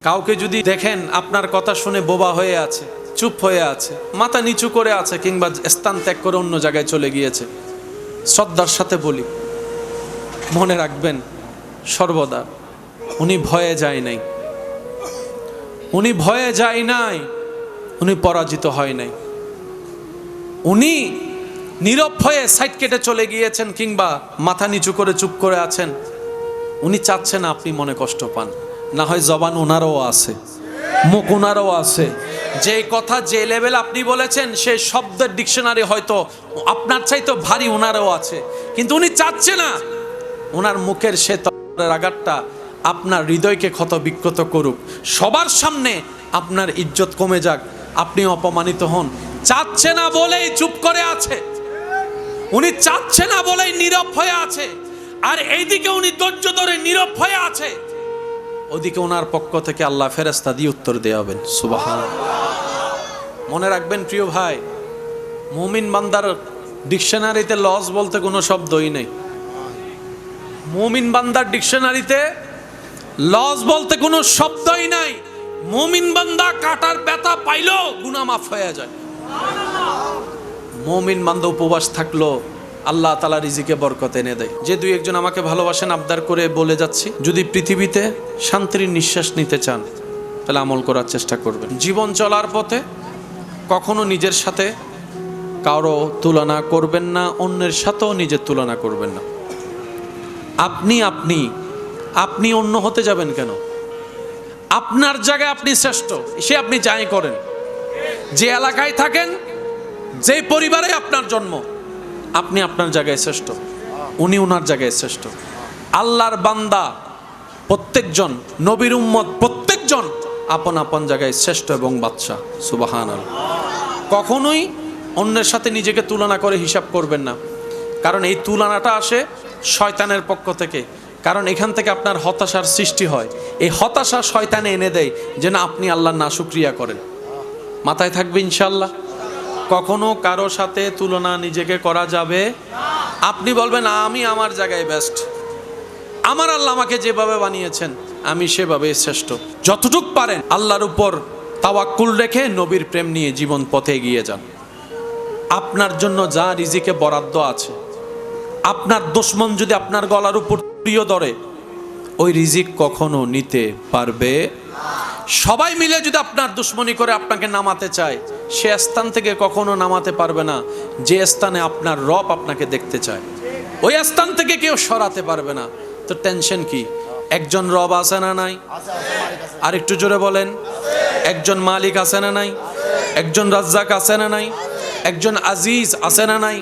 কাউকে যদি দেখেন আপনার কথা শুনে বোবা হয়ে আছে, চুপ হয়ে আছে, মাথা নিচু করে আছে, কিংবা স্থান ত্যাগ করে অন্য জায়গায় চলে গিয়েছে, শ্রদ্ধার সাথে বলি, মনে রাখবেন সর্বদা উনি ভয়ে যায় নাই, উনি ভয়ে যায় নাই, উনি পরাজিত হয় নাই, উনি নীরব হয়ে সাইড কেটে চলে গিয়েছেন কিংবা মাথা নিচু করে চুপ করে আছেন। উনি চাচ্ছেন আপনি মনে কষ্ট পান, না হয় জবান ওনারও আছে, মুখ ওনারও আছে, যে কথা যে লেভেল আপনি বলেছেন সেই শব্দের ডিকশনারি হয়তো আপনার চাইতে ভারী ওনারও আছে, কিন্তু উনি চাচ্ছে না ওনার মুখের সে আঘাতটা আপনার হৃদয়কে ক্ষত বিক্ষত করুক, সবার সামনে আপনার ইজ্জত কমে যাক, আপনি অপমানিত হন। চাচ্ছে না বলেই চুপ করে আছে, উনি চাচ্ছে না বলেই নীরব হয়ে আছে। আর এইদিকে উনি ধৈর্য ধরে নীরব হয়ে আছে, ওদিকে ওনার পক্ষ থেকে আল্লাহ ফেরেশতা দিয়ে উত্তর দেওয়াবেন। সুবহানাল্লাহ। মনে রাখবেন প্রিয় ভাই, মুমিন বান্দার ডিকশনারিতে লস বলতে কোনো শব্দই নেই। মুমিন বান্দার ডিকশনারিতে লস বলতে কোনো শব্দই নাই। মুমিন বান্দা কাটার ব্যথা পাইলো গুনাহ মাফ হয়ে যায়। মুমিন বান্দা উপবাস থাকলো আল্লাহ তাআলা রিজিকে বরকত এনে দেয়। যে দুই একজন আমাকে ভালোবাসেন আবদার করে বলে যাচ্ছি, যদি পৃথিবীতে শান্তির নিঃশ্বাস নিতে চান তাহলে আমল করার চেষ্টা করবেন। জীবন চলার পথে কখনো নিজের সাথে কারো তুলনা করবেন না, অন্যের সাথেও নিজের তুলনা করবেন না। আপনি আপনি আপনি অন্য হতে যাবেন কেন? আপনার জায়গায় আপনি শ্রেষ্ঠ, সে আপনি যাই করেন, যে এলাকায় থাকেন, যে পরিবারে আপনার জন্ম, আপনি আপনার জায়গায় শ্রেষ্ঠ, উনি ওনার জায়গায় শ্রেষ্ঠ। আল্লাহর বান্দা প্রত্যেকজন, নবীর উম্মত প্রত্যেকজন আপন আপন জায়গায় শ্রেষ্ঠ এবং বাদশা। সুবহানাল্লাহ। কখনোই অন্যের সাথে নিজেকে তুলনা করে হিসাব করবেন না, কারণ এই তুলনাটা আসে শয়তানের পক্ষ থেকে। কারণ এখান থেকে আপনার হতাশার সৃষ্টি হয়, এই হতাশা শয়তানে এনে দেয় যেন আপনি আল্লাহর নাশুকরিয়া করেন। মাথায় থাকবে ইনশাআল্লাহ। কখনো কারো সাথে তুলনা নিজেকে করা যাবে। আপনি বলবেন আমি আমার জায়গায় বেস্ট, আমার আল্লাহ আমাকে যেভাবে বানিয়েছেন আমি সেভাবে শ্রেষ্ঠ। যতটুক পারেন আল্লাহর উপর তাওয়াক্কুল রেখে নবীর প্রেম নিয়ে জীবন পথে এগিয়ে যান। আপনার জন্য যা রিজিকে বরাদ্দ আছে, আপনার দুশমন যদি আপনার গলার উপর প্রিয় ধরে, ওই রিজিক কখনো নিতে পারবে। সবাই মিলে যদি আপনার দুশমনি করে আপনাকে নামাতে চায়, সে স্থান থেকে কখনো নামাতে পারবে না যে স্থানে আপনার রব আপনাকে দেখতে চায়, ওই স্থান থেকে কেউ সরাতে পারবে না। তো টেনশন কি? একজন রব আছে না নাই? আর একটু জোরে বলেন, একজন মালিক আছে না নাই? একজন রাজ্জাক আছে না নাই? একজন আজিজ আছে না নাই?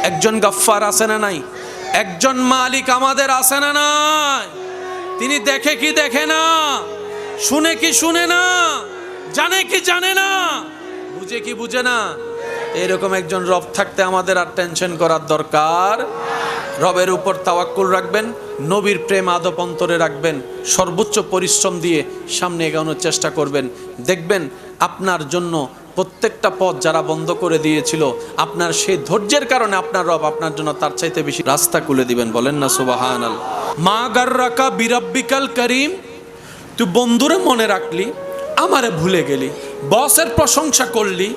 একজন গফফার আছে না নাই? একজন মালিক আমাদের আছে না নাই? তিনি দেখে কি দেখে না, শুনে কি শুনে না, জানে কি জানে না, বুঝে কি বুঝে না? এরকম একজন রব থাকতে আমাদের আর টেনশন করার দরকার। রবের উপর তাওয়াক্কুল রাখবেন, নবীর প্রেম আদব অন্তরে রাখবেন, সর্বোচ্চ পরিশ্রম দিয়ে সামনে এগোনোর চেষ্টা করবেন। দেখবেন আপনার জন্য প্রত্যেকটা পথ যারা বন্ধ করে দিয়েছিল, আপনার সেই ধৈর্যের কারণে আপনার রব আপনার জন্য তার চাইতে বেশি রাস্তা খুলে দিবেন। বলেন না সুবহানাল্লাহ। মা গাররাকা বিরাব্বিকাল করিম, তুই বন্ধুরে মনে রাখলি, আমারে ভুলে গেলি, বসের প্রশংসা করলি,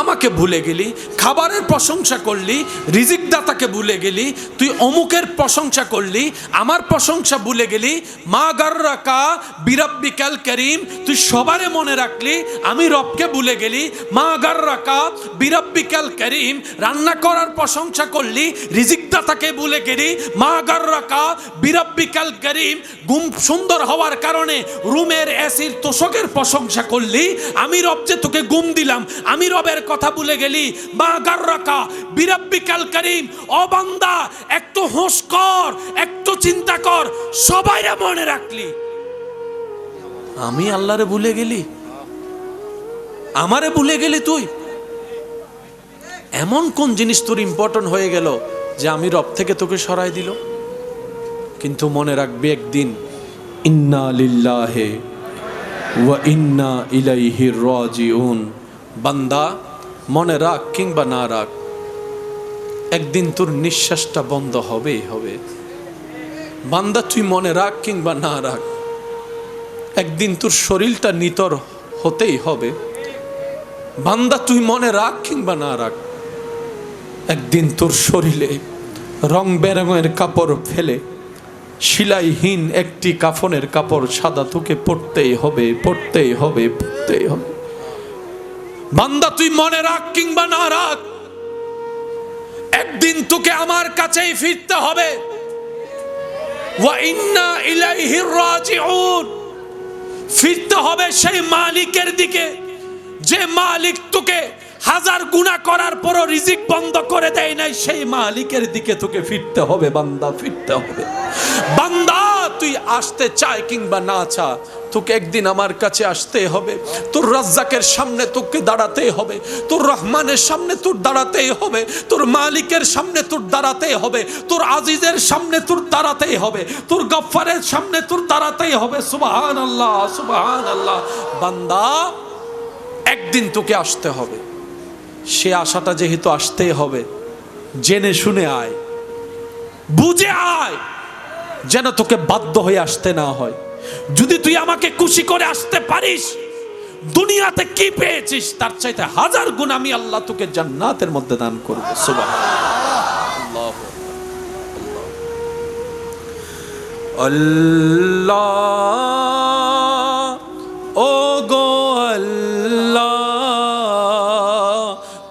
আমাকে ভুলে গেলি, খাবারের প্রশংসা করলি, রিজিক দাতাকে ভুলে গেলি, তুই অমুকের প্রশংসা করলি, আমার প্রশংসা ভুলে গেলি। মা গাররাকা বিরাব্বিকাল করিম, তুই সবারে মনে রাখলি, আমি রবকে ভুলে গেলি। মা গাররাকা বিরাব্বিকাল করিম, রান্না করার প্রশংসা করলি, রিজিক দাতাকে ভুলে গেলি। মা গাররাকা বিরাব্বিকাল করিম, ঘুম সুন্দর হওয়ার কারণে রুমের এসির তোষকের প্রশংসা করলি, আমি রব যে তোকে ঘুম দিলাম, আমি রবের কথা ভুলে গেলি। মা গাররাকা বিরাব্বিকাল করিম, ও বান্দা একটু হোশ কর, একটু চিন্তা কর, সবাইরে মনে রাখলি, আমি আল্লাহরে ভুলে গেলি, আমারে ভুলে গেলি। তুই এমন কোন জিনিস তোর ইম্পর্টেন্ট হয়ে গেল যে আমি রব থেকে তোকে সরাই দিল? কিন্তু মনে রাখবি একদিন, ইন্না লিল্লাহি ওয়া ইন্না ইলাইহি রাজিউন। বান্দা মনে রাখ কিংবা না রাখ, একদিন তোর নিঃশ্বাসটা বন্ধ হবেই হবে। বান্দা তুই মনে রাখ কিংবা না রাখ, একদিন তোর শরীরটা নিতর হতেই হবে। বান্দা তুই মনে রাখ কিংবা না রাখ, একদিন তোর শরীরে রং বেরঙের কাপড় ফেলে সিলাইহীন একটি কাফনের কাপড় সাদা তোকে পরতেই হবে, পরতেই হবে, পরতেই হবে। বান্দা তুই মনে রাখ কিংবা না রাখ, একদিন তোকে আমার কাছেই ফিরতে হবে। ওয়া ইন্না ইলাইহি রাজিউন, ফিরতে হবে সেই মালিকের দিকে যে মালিক তোকে হাজার গুনাহ করার পরও রিজিক বন্ধ করে দেয় নাই, সেই মালিকের দিকে তোকে ফিরতে হবে। বান্দা ফিরতে হবে। বান্দা তুই আসতে চায় কিংবা না চা, তোকে একদিন আমার কাছে আসতে হবে। তোর রাজ্জাকের সামনে তোকে দাঁড়াতে হবে, তোর রহমানের সামনে তোর দাঁড়াতেই হবে, তোর মালিকের সামনে তোর দাঁড়াতেই হবে, তোর আজিজের সামনে তোর দাঁড়াতেই হবে, তোর গফফারের সামনে তোর দাঁড়াতেই হবে। সুবহানাল্লাহ, সুবহানাল্লাহ। বান্দা একদিন তোকে আসতে হবে। সে আশাটা যেহেতু আসতেই হবে, জেনে শুনে আয়, বুঝে আয়, যেন তোকে বাধ্য হয়ে আসতে না হয়। যদি তুই আমাকে খুশি করে আসতে পারিস, দুনিয়াতে কি পেয়েছিস তার চাইতে হাজার গুণ আমি আল্লাহ তোকে জান্নাতের মধ্যে দান করব। সুবহানাল্লাহ। আল্লাহ ও গো আল্লাহ,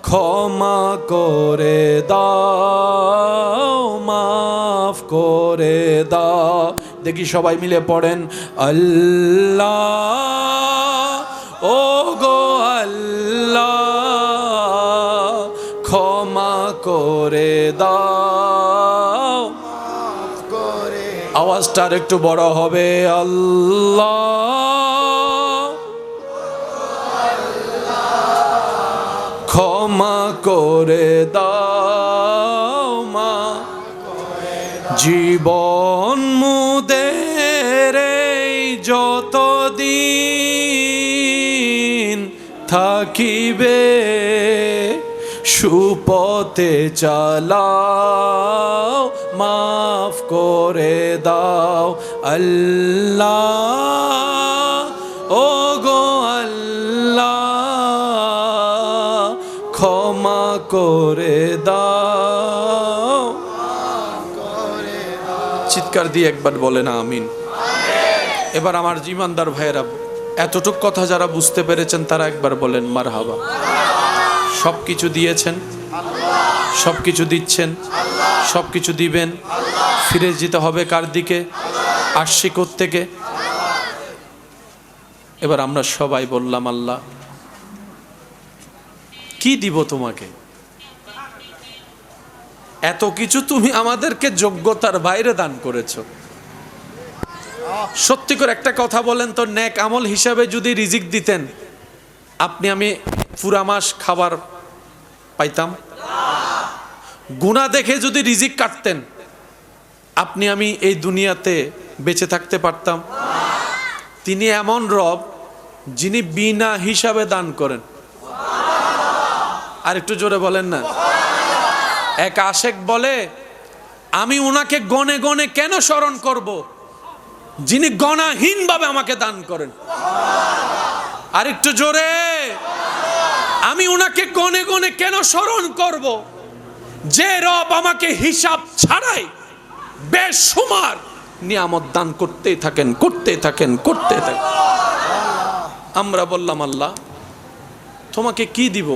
ক্ষমা করে দাও, মাফ করে দাও। দেখি সবাই মিলে পড়েন, আল্লাহ ও গো আল্লাহ, ক্ষমা করে দাও। আওয়াজটা আর একটু বড় হবে, আল্লাহ ক্ষমা করে দাও, মা জীবন মুদের যতদিন থাকিবে, সুপথে চালাও, মাফ করে দাও। আল্লাহ ও গো আল্লাহ, ক্ষমা করে দাও। চিৎকার দিয়ে একবার বলেন আমিন। এবার আমার ঈমানদার ভাইয়েরা, এতটুক কথা যারা বুঝতে পেরেছেন তারা একবার বলেন মারহাবা। সবকিছু দিয়েছেন, সবকিছু দিচ্ছেন, সবকিছু দিবেন। ফিরে যেতে হবে কার দিকে? আসছি কোত্থেকে? এবার আমরা সবাই বললাম, আল্লাহ কি দিব তোমাকে? এত কিছু তুমি আমাদেরকে যোগ্যতার বাইরে দান করেছো। সত্যি করে একটা কথা বলেন তো, নেক আমল হিসাবে যদি রিজিক দিতেন, আপনি আমি পুরা মাস খাবার পাইতাম? গুনাহ দেখে যদি রিজিক কাটতেন, আপনি আমি এই দুনিয়াতে বেঁচে থাকতে পারতাম? তিনি এমন রব যিনি বিনা হিসাবে দান করেন। আর একটু জোরে বলেন না। এক আশেক বলে, আমি উনাকে গনে গনে কেন স্মরণ করব, যিনি গণাহীন ভাবে আমাকে দান করেন। আর একটু জোরে, আমি উনাকে গনে গনে কেন স্মরণ করব, যে রব আমাকে হিসাব ছাড়াই বেশুমার নিয়ামত দান করতেই থাকেন, করতে থাকেন, করতে থাকেন। আমরা বললাম, আল্লাহ তোমাকে কি দিব?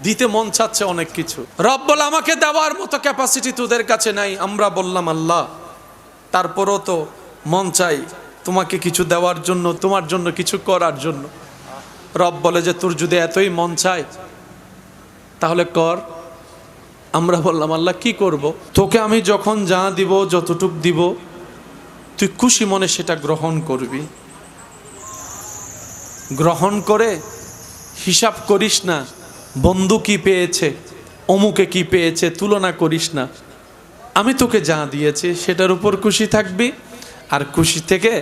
দিতে মন চাচ্ছে অনেক কিছু। রব বলে, আমাকে দেওয়ার মতো ক্যাপাসিটি তোদের কাছে নাই। আমরা বললাম, আল্লাহ তারপরও তো মন চাই তোমাকে কিছু দেওয়ার জন্য, তোমার জন্য কিছু করার জন্য। রব বলে যে তোর যদি এতই মন চায় তাহলে কর। আমরা বললাম, আল্লাহ কি করব? তোকে আমি যখন যা দিব, যতটুক দিব, তুই খুশি মনে সেটা গ্রহণ করবি। গ্রহণ করে হিসাব করিস না, বন্ধু কি পেয়েছে, অমুকে কি পেয়েছে, তুলনা করিস না। আমি তোকে যা দিয়েছি সেটার উপর খুশি থাকবি, আর খুশি থেকে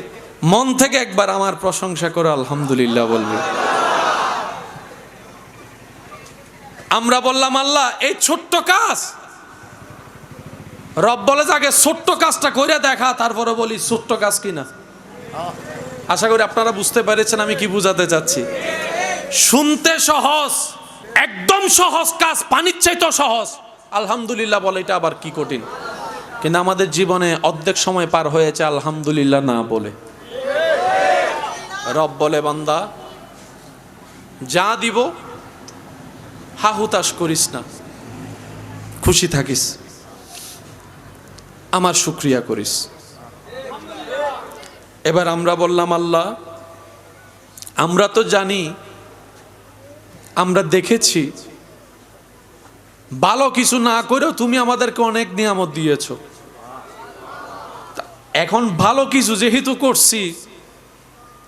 মন থেকে একবার আমার প্রশংসা করে আলহামদুলিল্লাহ বলবি। আমরা বললাম, আল্লাহ এই ছোট্ট কাজ। রব বলে, আগে ছোট্ট কাজটা করে দেখা, তারপরে বলি ছোট্ট কাজ কিনা। আশা করি আপনারা বুঝতে পেরেছেন আমি কি বোঝাতে চাচ্ছি। শুনতে সহজ, একদম সহজ কাজ, পানির চাইতেও সহজ। আলহামদুলিল্লাহ বলে এটা আবার কি কঠিন। কিন্তু আমাদের জীবনে অর্ধেক সময় পার হয়েছে আলহামদুলিল্লাহ না বলে। রব বলে বান্দা যা দিব হা হুতাশ করিস না, খুশি থাকিস, আমার শুকরিয়া করিস। এবার আমরা বললাম আল্লাহ আমরা তো জানি, আমরা দেখেছি ভালো কিছু না করেও তুমি আমাদেরকে অনেক নিয়ামত দিয়েছ। এখন ভালো কিছু যেহেতু করছি,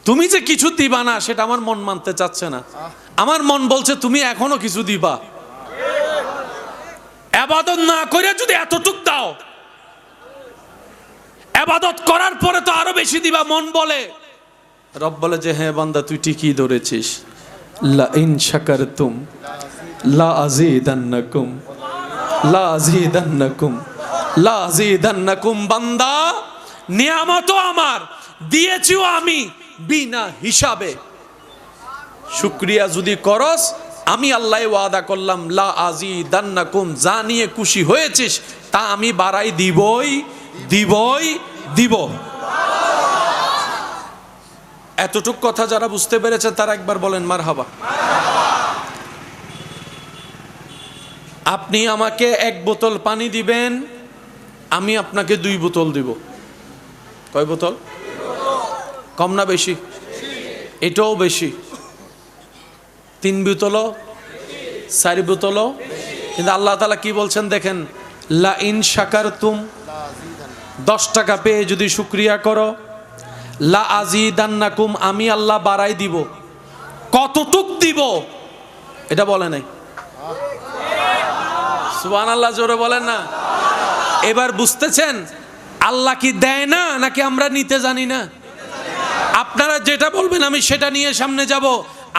তুমি যে কিছু দিবা না সেটা আমার মন মানতে চাচ্ছে না। আমার মন বলছে তুমি এখনো কিছু দিবা। ইবাদত না করে যদি এতটুক দাও, ইবাদত করার পরে তো আরো বেশি দিবা মন বলে। রব বলে যে হ্যাঁ বান্দা তুই ঠিকই ধরেছিস, লা ইন শাকারতুম লা আযীদান্নাকুম লা আযীদান্নাকুম লা আযীদান্নাকুম। বান্দা নিয়ামত আমার, দিয়েছিও আমি বিনা হিসাবে। শুকরিয়া যদি করস, আমি আল্লাহ ওয়াদা করলাম লা আযীদান্নাকুম, যা নিয়ে খুশি হয়েছিস তা আমি বাড়াই দিবই দিবই দিব। এতটুক কথা যারা বুঝতে পেরেছেন তারা একবার বলেন মারহাবা। আপনি আমাকে 1 বোতল পানি দিবেন, আমি আপনাকে 2 বোতল দিব। কয় বোতল? কম না বেশি? এটাও বেশি। 3 বোতলও, 4 বোতলও। কিন্তু আল্লাহ তাআলা কি বলছেন দেখেন, লা ইন শাকারতুম, 10 টাকা পেয়ে যদি শুকরিয়া করো, লা আযীদান্নাকুম, আমি আল্লাহ বাড়াই দিব। কতটুক দিব এটা বলে নাই। সুবহানাল্লাহ, জোরে বলেন না। এবার বুঝতেছেন আল্লাহ কি দেয় না নাকি আমরা নিতে জানি না? আপনারা যেটা বলবেন আমি সেটা নিয়ে সামনে যাব।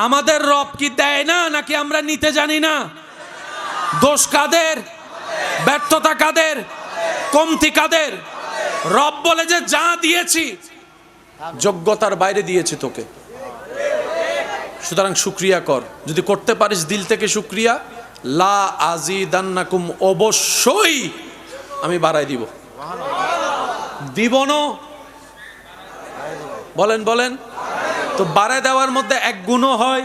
আমাদের রব কি দেয় না নাকি আমরা নিতে জানি না? দোষ কাদের? ব্যর্থতা কাদের? কমতি কাদের? রব বলে যে যা দিয়েছি যোগ্যতার বাইরে দিয়েছি তোকে, সুতরাং শুকরিয়া কর। যদি করতে পারিস দিল থেকে শুকরিয়া, লা আযীদান্নাকুম, অবশ্যই আমি বাড়াই দিব। দিব না? বলেন বলেন। তো বাড়াই দেওয়ার মধ্যে 1 গুণও হয়,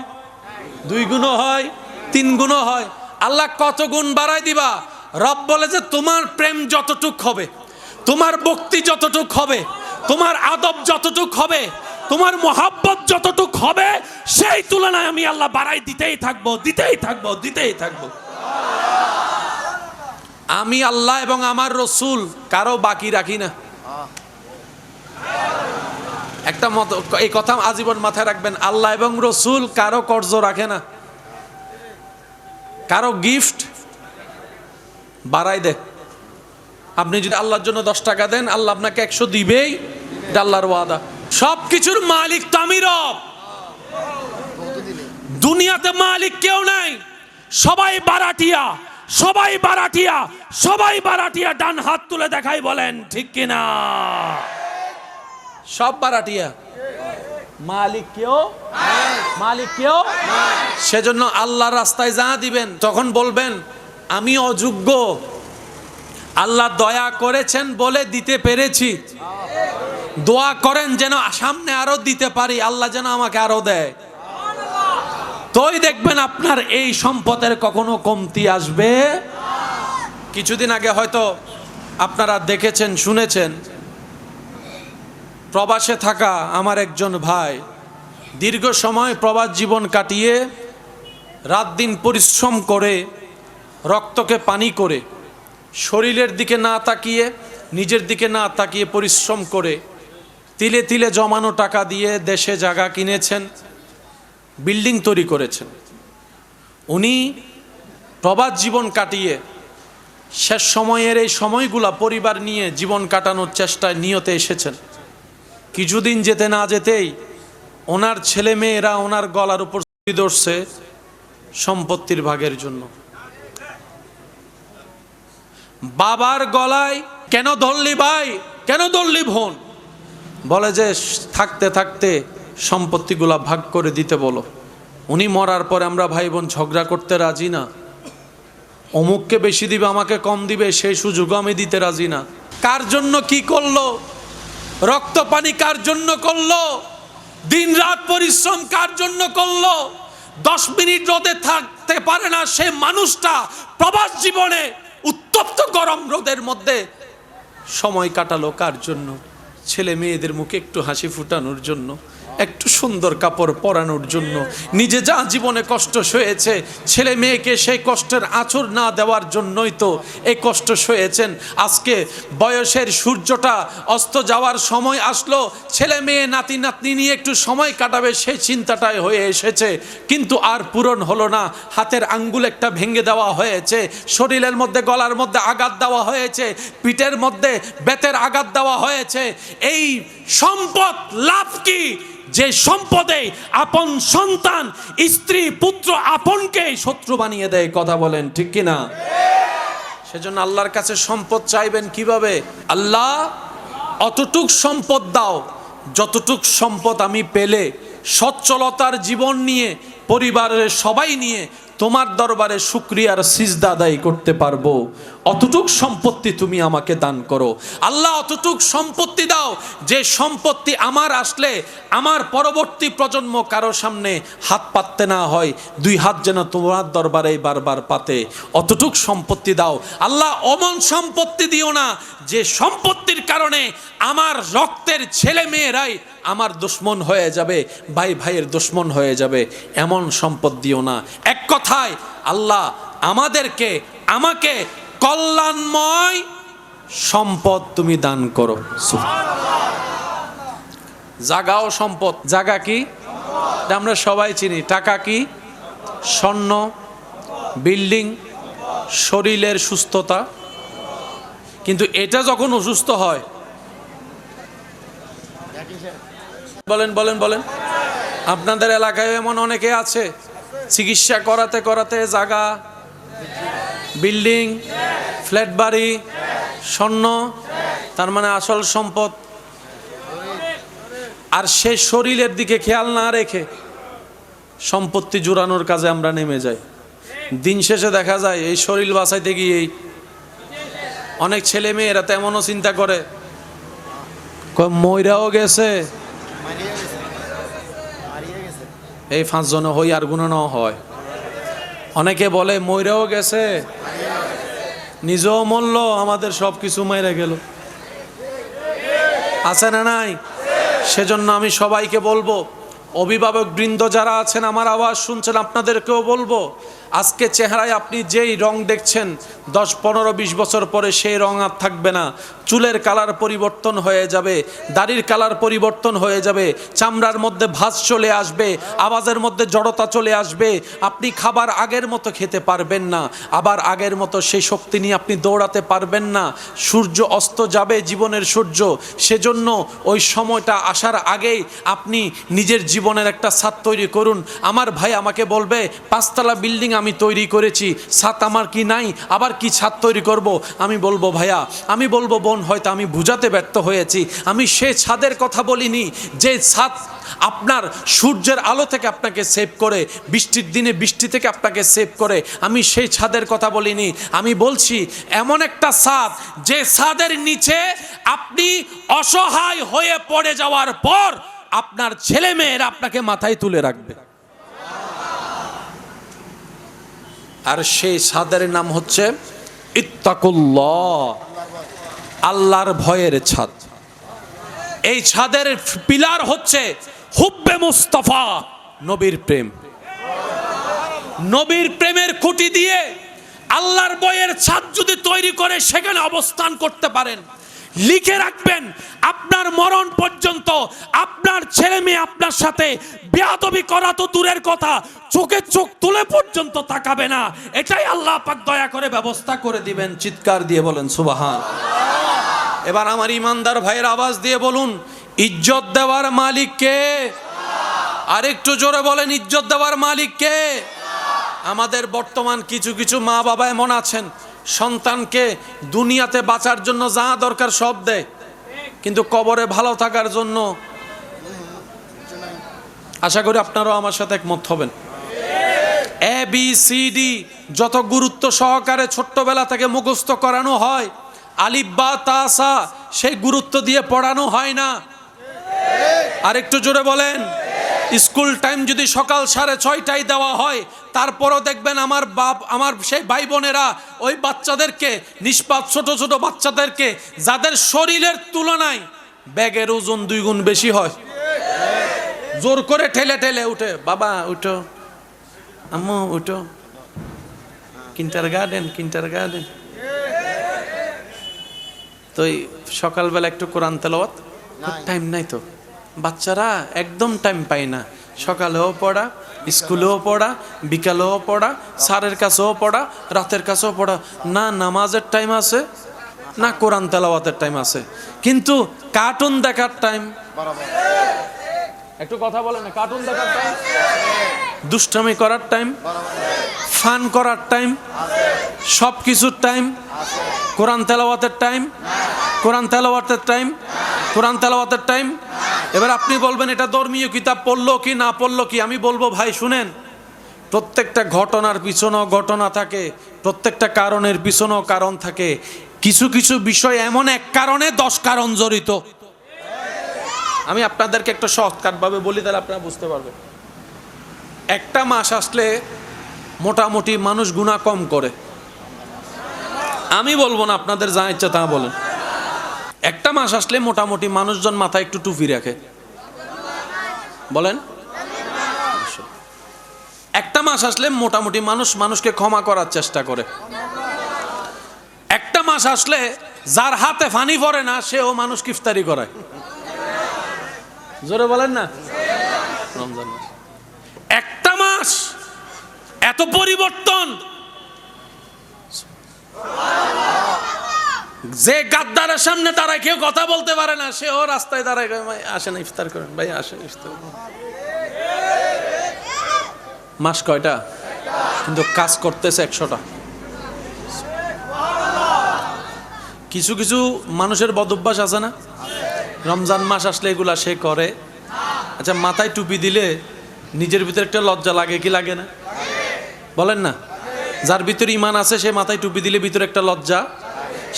2 গুণও হয়, 3 গুণও হয়। আল্লাহ কত গুণ বাড়াই দিবা? রব বলে যে তোমার প্রেম যতটুক হবে, তোমার ভক্তি যতটুক হবে, তোমার আদব যতটুক হবে, তোমার মোহাব্বত যতটুক হবে, সেই তুলনায় আমি আল্লাহ বাড়াই দিতেই থাকবো, দিতেই থাকবো, দিতেই থাকবো। আমি আল্লাহ এবং আমার রসুল কারো বাকি রাখি না। একটা এই কথা আজীবন মাথায় রাখবেন, আল্লাহ এবং রসুল কারো কর্জ রাখে না, কারো গিফট বাড়াই দেয়। আপনি যদি আল্লাহর জন্য 10 টাকা দেন, আল্লাহ আপনাকে 100 দিবেই, এটা আল্লাহর ওয়াদা। সবকিছুর মালিক তো আমি রব। দুনিয়াতে মালিক কেউ নাই, সবাই বারাটিয়া, সবাই বারাটিয়া, সবাই বারাটিয়া। ডান হাত তুলে দেখাই বলেন ঠিক কিনা? সব বারাটিয়া, মালিক কেউ, মালিক কেউ। সেজন্য আল্লাহর রাস্তায় যা দিবেন তখন বলবেন আমি অযোগ্য, আল্লাহ দয়া করেছেন বলে দিতে পেরেছি। দোয়া করেন যেন সামনে আরো দিতে পারি, আল্লাহ যেন আমাকে আরো দেয়। তোই দেখবেন আপনার এই সম্পদের কখনো কমতি আসবে। কিছুদিন আগে হয়তো আপনারা দেখেছেন, শুনেছেন, প্রবাসে থাকা আমার একজন ভাই দীর্ঘ সময় প্রবাস জীবন কাটিয়ে রাত দিন পরিশ্রম করে, রক্তকে পানি করে, শরীরের দিকে না তাকিয়ে, নিজের দিকে না তাকিয়ে পরিশ্রম করে তিলে তিলে জমানো টাকা দিয়ে দেশে জায়গা কিনেছেন, বিল্ডিং তৈরি করেছেন। উনি প্রবাস জীবন কাটিয়ে শেষ সময়ের এই সময়গুলা পরিবার নিয়ে জীবন কাটানোর চেষ্টায় নিয়তে এসেছেন। কিছুদিন যেতে না যেতেই ওনার ছেলে মেয়েরা ওনার গলার উপর ধরছে সম্পত্তির ভাগের জন্য। বাবার গলায় কেন ধরলি ভাই, কেন ধরলি বোন, বলে যে থাকতে থাকতে সম্পত্তিগুলা ভাগ করে দিতে বলো। উনি মরার পরে আমরা ভাই বোন ঝগড়া করতে রাজি না, অমুককে বেশি দিবে আমাকে কম দিবে সেই সুযোগও আমি দিতে রাজি না। কার জন্য কি করলো, রক্ত পানি কার জন্য করলো, দিন রাত পরিশ্রম কার জন্য করলো, 10 মিনিট রোদে থাকতে পারে না সে মানুষটা প্রবাস জীবনে উত্তপ্ত গরম রোদের মধ্যে সময় কাটালো কার জন্য? ছেলে মেয়েদের মুখে একটু হাসি ফুটানোর জন্য, একটু সুন্দর কাপড় পরানোর জন্য। নিজে যা জীবনে কষ্ট সয়েছে ছেলে মেয়েকে সেই কষ্টের আঁচড় না দেওয়ার জন্যই তো এই কষ্ট সয়েছেন। আজকে বয়সের সূর্যটা অস্ত যাওয়ার সময় আসলো, ছেলে মেয়ে নাতি নাতনি নিয়ে একটু সময় কাটাবে সেই চিন্তাটাই হয়ে এসেছে, কিন্তু আর পূরণ হলো না। হাতের আঙ্গুল একটা ভেঙে দেওয়া হয়েছে, শরীরের মধ্যে গলার মধ্যে আঘাত দেওয়া হয়েছে, পিঠের মধ্যে বেতের আঘাত দেওয়া হয়েছে। এই সম্পদ লাভ কি? যে সম্পদে আপন সন্তান স্ত্রী পুত্র আপনকে শত্রু বানিয়ে দেয়। কথা বলেন ঠিক কিনা? সেজন্য আল্লাহর কাছে সম্পদ চাইবেন কিভাবে? আল্লাহ অতটুক সম্পদ দাও যতটুক সম্পদ আমি পেলে সচ্ছলতার জীবন নিয়ে পরিবারের সবাই নিয়ে তোমার দরবারে শুকরিয়ার সিজদা আদায় করতে পারবো, অতটুক সম্পত্তি তুমি আমাকে দান করো। আল্লাহ অতটুক সম্পত্তি দাও যে সম্পত্তি আমার আসলে আমার পরবর্তী প্রজন্ম কারো সামনে হাত পাততে না হয়, 2 হাত যেন তোমার দরবারে বারবার পাতে, অতটুক সম্পত্তি দাও। আল্লাহ অমন সম্পত্তি দিও না যে সম্পত্তির কারণে আমার রক্তের ছেলে মেয়েরাই আমার দুশ্মন হয়ে যাবে, ভাই ভাইয়ের দুশ্মন হয়ে যাবে, এমন সম্পদ দিও না। এক কথায় আল্লাহ আমাকে কল্যাণময় সম্পদ তুমি দান করো। জাগাও সম্পদ। জাগা কি? আমরা সবাই চিনি। টাকা কি? স্বর্ণ, বিল্ডিং, শরীরের সুস্থতা। কিন্তু এটা যখন অসুস্থ হয়, বলেন বলেন বলেন, আপনাদের এলাকায় এমন অনেকে আছে চিকিৎসা করাতে করাতে জায়গা, বিল্ডিং, ফ্ল্যাট বাড়ি, স্বর্ণ, তার মানে আসল সম্পদ, আর সে শরীরের দিকে খেয়াল না রেখে সম্পত্তি জোড়ানোর কাজে আমরা নেমে যাই। দিন শেষে দেখা যায় এই শরীর বাঁচাইতে গিয়েই অনেক ছেলে মেয়েরা তো এমনও চিন্তা করে মইরাও গেছে, এই 5 জনে হই আর গুণানো হয়। অনেকে বলে মইরাও গেছে, নিজেও মরল, আমাদের সব কিছু মাইরা গেল। আছে না নাই? সেজন্য আমি সবাইকে বলবো, অভিভাবক বৃন্দ যারা আছেন আমার আওয়াজ শুনছেন, আপনাদেরকেও বলবো, আজকে চেহারায় আপনি যেই রং দেখছেন 10, 15, 20 বছর পরে সেই রং আর থাকবে না। চুলের কালার পরিবর্তন হয়ে যাবে, দাড়ির কালার পরিবর্তন হয়ে যাবে, চামড়ার মধ্যে ভাঁজ চলে আসবে, আওয়াজের মধ্যে জড়তা চলে আসবে। আপনি খাবার আগের মতো খেতে পারবেন না, আবার আগের মতো সেই শক্তি নিয়ে আপনি দৌড়াতে পারবেন না। সূর্য অস্ত যাবে, জীবনের সূর্য। সেজন্য ওই সময়টা আসার আগেই আপনি নিজের জীবনের একটা ছাদ তৈরি করুন। আমার ভাই আমাকে বলবে 5 তলা বিল্ডিং আমি তৈরি করেছি, ছাদ আমার কি নাই, আবার কি ছাদ তৈরি করব? আমি বলবো ভাইয়া, আমি বলবো বোন, হয়তো আমি বুঝাতে ব্যর্থ হয়েছি। আমি সে ছাদের কথা বলিনি যে ছাদ আপনার সূর্যের আলো থেকে আপনাকে সেভ করে, বৃষ্টির দিনে বৃষ্টি থেকে আপনাকে সেভ করে, আমি সেই ছাদের কথা বলিনি। আমি বলছি এমন একটা ছাদ যে ছাদের নিচে আপনি অসহায় হয়ে পড়ে যাওয়ার পর আপনার ছেলে মেয়েরা আপনাকে মাথায় তুলে রাখবে। আর সেই ছাদের নাম হচ্ছে ইত্তাকুল্লাহ, আল্লাহর ভয়ের ছাদ। এই ছাদের পিলার হচ্ছে হুব্বে মুস্তাফা, নবীর প্রেম। নবীর প্রেমের খুঁটি দিয়ে আল্লাহর ভয়ের ছাদ যদি তৈরি করে সেখানে অবস্থান করতে পারেন, লিখে রাখবেন আপনার মরণ পর্যন্ত আপনার ছেলে মেয়ে আপনার সাথে বেয়াদবি করা তো দূরের কথা, চোখে চোখ তুলে পর্যন্ত তাকাবে না। এটাই আল্লাহ পাক দয়া করে ব্যবস্থা করে দিবেন। চিৎকার দিয়ে বলেন সুবহান। এবার আমার ইমানদার ভাইয়ের আওয়াজ দিয়ে বলুন, ইজ্জত দেওয়ার মালিক কে? আর একটু জোরে বলেন, ইজ্জত দেওয়ার মালিক কে? আমাদের বর্তমান কিছু কিছু মা বাবা এমন আছেন, সন্তানকে দুনিয়াতে বাঁচার জন্য যা দরকার সব দেয়, কিন্তু কবরে ভালো থাকার জন্য আশা করি আপনারাও আমার সাথে একমত হবেন। ABCD যত গুরুত্ব সহকারে ছোট্টবেলা থেকে মুখস্থ করানো হয়, আলিফ বা তা সা সেই গুরুত্ব দিয়ে পড়ানো হয় না। আর একটু জোরে বলেন। স্কুল টাইম যদি সকাল 6:30টায় দেওয়া হয়, তারপরও দেখবেন আমার সেই ভাই বোনেরা ওই বাচ্চাদেরকে, নিষ্পাপ ছোট ছোট বাচ্চাদেরকে, যাদের শরীরের তুলনায় ব্যাগের ওজন 2 গুণ বেশি হয়, জোর করে ঠেলে ঠেলে উঠে, বাবা উঠো, আম্মু উঠো, কিন্টারগার্টেন। তো এই সকালবেলা একটু কোরআন তেলাওয়াত টাইম নাই তো, বাচ্চারা একদম টাইম পায় না। সকালেও পড়া, স্কুলেও পড়া, বিকালেও পড়া, স্যারের কাছেও পড়া, রাতের কাছেও পড়া, না নামাজের টাইম আছে না কোরআন তেলাওয়াতের টাইম আছে, কিন্তু কার্টুন দেখার টাইম। একটু কথা বলেন না, কার্টুন দেখার টাইম, দুষ্টামি করার টাইম, ফান করার টাইম, সব কিছুর টাইম। কোরআন তেলাওয়াতের টাইম, কোরআন তেলাওয়াতের টাইম। এবার আপনি বলবেন এটা ধর্মীয় কিতাব পড়লো কি না পড়লো কি? আমি বলবো ভাই শুনেন, প্রত্যেকটা ঘটনার পিছনেও ঘটনা থাকে, প্রত্যেকটা কারণের পিছনেও কারণ থাকে। কিছু কিছু বিষয় এমন এক কারণে 10 কারণ জড়িত। আমি আপনাদেরকে একটা শর্টকাটভাবে বলি, তাহলে আপনারা বুঝতে পারবেন। একটা মাস আসলে মোটামুটি মানুষ গুনাহ কম করে। আমি বলবো না, আপনাদের যা ইচ্ছা তা বলেন। একটা মাস আসলে মোটামুটি মানুষজন মাথায় একটু টুপি রাখে, বলেন। একটা মাস আসলে মোটামুটি মানুষকে ক্ষমা করার চেষ্টা করে। একটা মাস আসলে যার হাতে ফানি পড়ে না সেও মানুষকে ইফতারি করায়। জোরে বলেন না। রমজান মাস, একটা মাস এত পরিবর্তন। যে গাদ্দারের সামনে দাঁড়ায় কেউ কথা বলতে পারে না, সেও রাস্তায় দাঁড়ায়, আসেন ইফতার করেন ভাই, আসেন ইফতার। মাস কয়টা? কিন্তু কাজ করতেছে 100টা। কিছু কিছু মানুষের বদভ্যাস আছে না, রমজান মাস আসলে এগুলা সে করে। আচ্ছা, মাথায় টুপি দিলে নিজের ভিতরে একটা লজ্জা লাগে কি লাগে না? বলেন না। যার ভিতরে ঈমান আছে সে মাথায় টুপি দিলে ভিতরে একটা লজ্জা,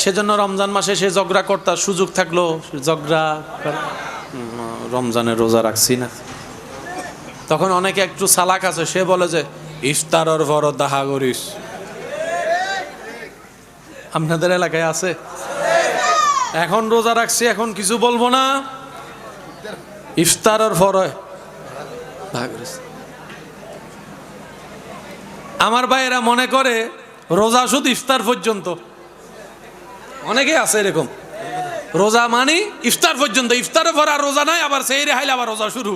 সেজন্য রমজান মাসে সে ঝগড়া করতার সুযোগ থাকলো ঝগড়া, রমজানের রোজা রাখছি না। তখন অনেকে একটু চালাক আছে, সে বলে যে ইফতারের পর দেখা করিস। আপনাদের এলাকায় আছে? এখন রোজা রাখছি, এখন কিছু বলবো না, ইফতারের পর দেখা করিস। আমার ভাইয়েরা মনে করে রোজা শুধু ইফতার পর্যন্ত। অনেকে আছে এরকম, রোজা মানে ইফতার পর্যন্ত, ইফতারের পর আর রোজা নাই, আবার সেই রেহাইলে আবার রোজা শুরু।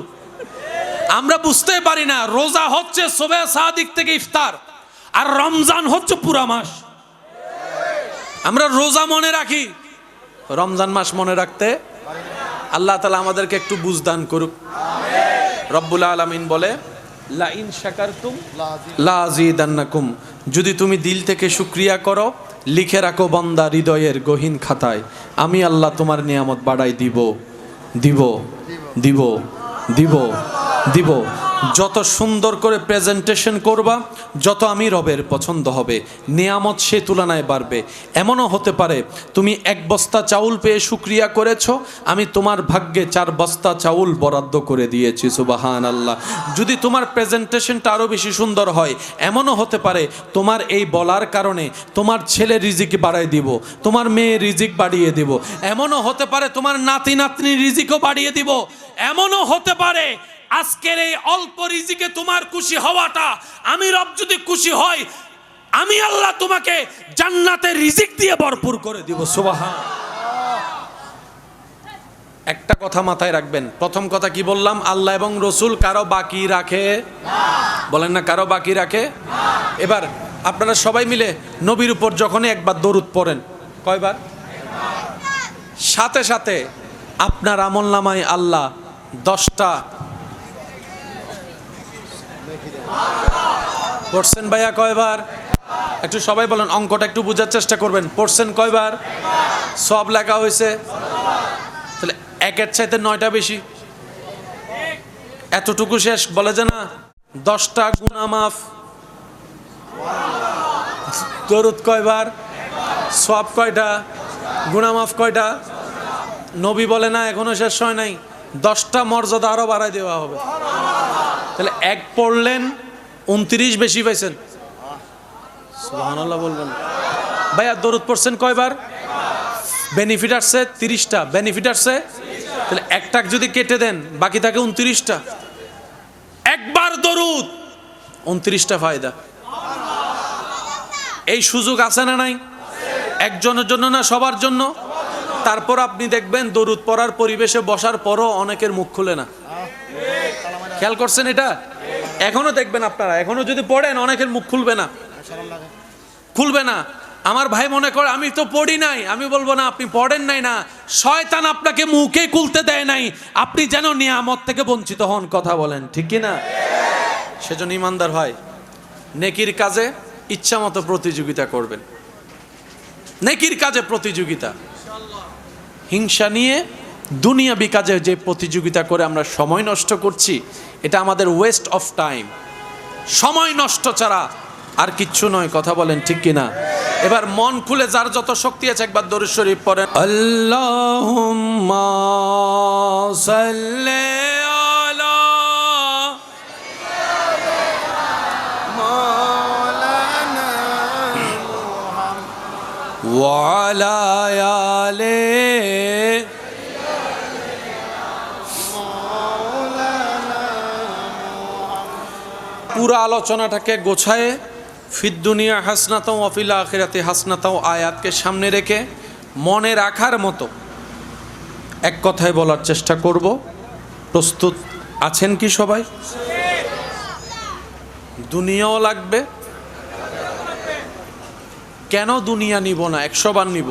আমরা বুঝতে পারি না, রোজা হচ্ছে সুবহ সাদিক থেকে ইফতার, আর রমজান হচ্ছে পুরা মাস। আমরা রোজা মনে রাখি, রমজান মাস মনে রাখতে। আল্লাহ তাআলা আমাদেরকে একটু বুঝদান করুক। রব্বুল আলামিন বলে, লা ইন শাকারতুম লা আযীদান্নাকুম, যদি তুমি দিল থেকে শুকরিয়া করো, লিখে রাখো বান্দা হৃদয়ের গহীন খাতায়, আমি আল্লাহ তোমার নিয়ামত বাড়াই দিব দিব দিব দিব দিব। যত সুন্দর করে প্রেজেন্টেশন করবা, যত আমি রবের পছন্দ হবে, নিয়ামত সে তুলনায় বাড়বে। এমনও হতে পারে তুমি 1 বস্তা চাউল পেয়ে শুকরিয়া করেছো, আমি তোমার ভাগ্যে 4 বস্তা চাউল বরাদ্দ করে দিয়েছি। সুবহানাল্লাহ। যদি তোমার প্রেজেন্টেশনটা আরও বেশি সুন্দর হয়, এমনও হতে পারে তোমার এই বলার কারণে তোমার ছেলে রিজিক বাড়িয়ে দিব, তোমার মেয়ে রিজিক বাড়িয়ে দিব। এমনও হতে পারে তোমার নাতি নাতনি রিজিকও বাড়িয়ে দিব। এমনও হতে পারে আজকের এই অল্প রিজিকে তোমার খুশি হওয়াটা, আমি রব যদি খুশি হই, আমি আল্লাহ তোমাকে জান্নাতের রিজিক দিয়ে ভরপুর করে দিব। সুবহান। একটা কথা মাথায় রাখবেন, প্রথম কথা কি বললাম? আল্লাহ এবং রসুল কারো বাকি রাখে না। বলেন না, কারো বাকি রাখে না। এবার আপনারা সবাই মিলে নবীর উপর যখনই একবার দরুদ পড়েন, কয়বার? সাথে সাথে আপনার আমলনামায় আল্লাহ 10টা পড়ছেন। ভাইয়া কয়বার? একটু সবাই বলেন, অঙ্কটা একটু বোঝার চেষ্টা করবেন। পড়ছেন কয়বার? সব লেখা হয়েছে। একের চাইতে 9টা বেশি, এতটুকু শেষ বলে যে না 10টা গুনাহ মাফ। দরুদ কয়বার, সওয়াব কয়টা, গুনাহ মাফ কয়টা? নবী বলে না এখনো শেষ হয় নাই, 10টা মর্যাদা আরো বাড়াই দেওয়া হবে। তাহলে এক পড়লেন 29 বেশি পাইছেন, সুবহানাল্লাহ বলবেন। ভাইয়া দরুদ পড়ছেন কয়বার? বেনিফিট আসছে 30টা, বেনিফিট আসছে। তাহলে একটা যদি কেটে দেন বাকি থাকে 29টা। একবার দরুদ 29টা ফায়দা। এই সুযোগ আছে না নাই? একজনের জন্য না সবার জন্য। তারপর আপনি দেখবেন দরুদ পড়ার পরিবেশে বসার পরও অনেকের মুখ খুলে না। খেয়াল করছেন এটা? এখনো দেখবেন আপনারা, এখনো যদি পড়েন অনেকের মুখ খুলবে না, খুলবে না। আমার ভাই মনে করে আমি তো পড়ি নাই, আমি বলবো না আপনি পড়েন নাই না, শয়তান আপনাকে মুখে খুলতে দেয় নাই, আপনি যেন নিয়ামত থেকে বঞ্চিত হন। কথা বলেন ঠিক কি না? সেজন্য ইমানদার ভাই নেকির কাজে ইচ্ছা মতো প্রতিযোগিতা করবেন, নেকির কাজে প্রতিযোগিতা। হিংসা নিয়ে দুনিয়াবি কাজে যে প্রতিযোগিতা করে আমরা সময় নষ্ট করছি, এটা আমাদের ওয়েস্ট অফ টাইম, সময় নষ্ট ছাড়া আর কিচ্ছু নয়। কথা বলেন ঠিক কিনা? এবার মন খুলে যার যত শক্তি আছে একবার দরুদ শরীফ পড়েন। আল্লাহুম্মা সাল্লি আলা মাওলানা মুহাম্মদ ওয়া আলা আলি পুরো আলোচনাটাকে গোছায় ফিদ দুনিয়া হাসনাতাও ওয়া ফিল আখিরাতি হাসনাতাও আয়াতকে সামনে রেখে মনে রাখার মতো এক কথায় বলার চেষ্টা করব। প্রস্তুত আছেন কি সবাই? দুনিয়াও লাগবে। কেন দুনিয়া নিব না? 100 বার নিব।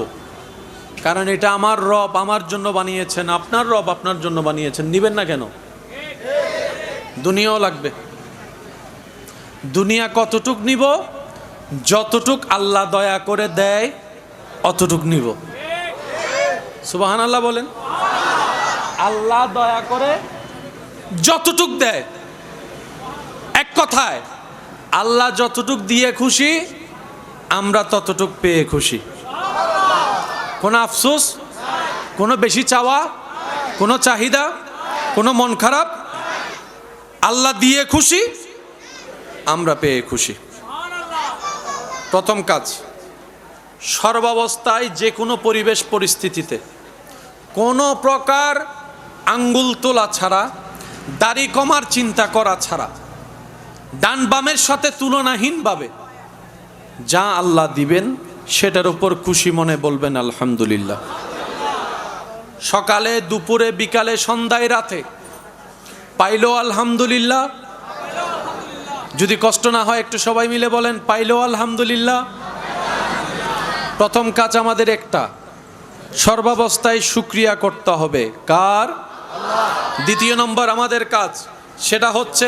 কারণ এটা আমার রব আমার জন্য বানিয়েছেন, আপনার রব আপনার জন্য বানিয়েছেন। নিবেন না কেন? দুনিয়াও লাগবে। দুনিয়া কতটুক নিব? যতটুক আল্লাহ দয়া করে দেয় অতটুক নিব। সুবহানাল্লাহ বলেন। আল্লাহ দয়া করে যতটুক দেয়, এক কথায় আল্লাহ যতটুক দিয়ে খুশি আমরা ততটুক পেয়ে খুশি। কোনো আফসোস, কোনো বেশি চাওয়া, কোনো চাহিদা, কোনো মন খারাপ। আল্লাহ দিয়ে খুশি, আমরা পেয়ে খুশি। প্রথম কাজ, সর্বাবস্থায় যে কোনো পরিবেশ পরিস্থিতিতে কোনো প্রকার আঙ্গুল তোলা ছাড়া, দাড়ি কমার চিন্তা করা ছাড়া, ডান বামের সাথে তুলনাহীনভাবে যা আল্লাহ দিবেন সেটার উপর খুশি মনে বলবেন আলহামদুলিল্লাহ। সকালে, দুপুরে, বিকালে, সন্ধ্যায়, রাতে পাইলো আলহামদুলিল্লাহ। যদি কষ্ট না হয় একটু সবাই মিলে বলেন পাইলো আলহামদুলিল্লাহ। প্রথম কাজ আমাদের একটা, সর্বাবস্থায় শুকরিয়া করতে হবে। কার? দ্বিতীয় নম্বর আমাদের কাজ, সেটা হচ্ছে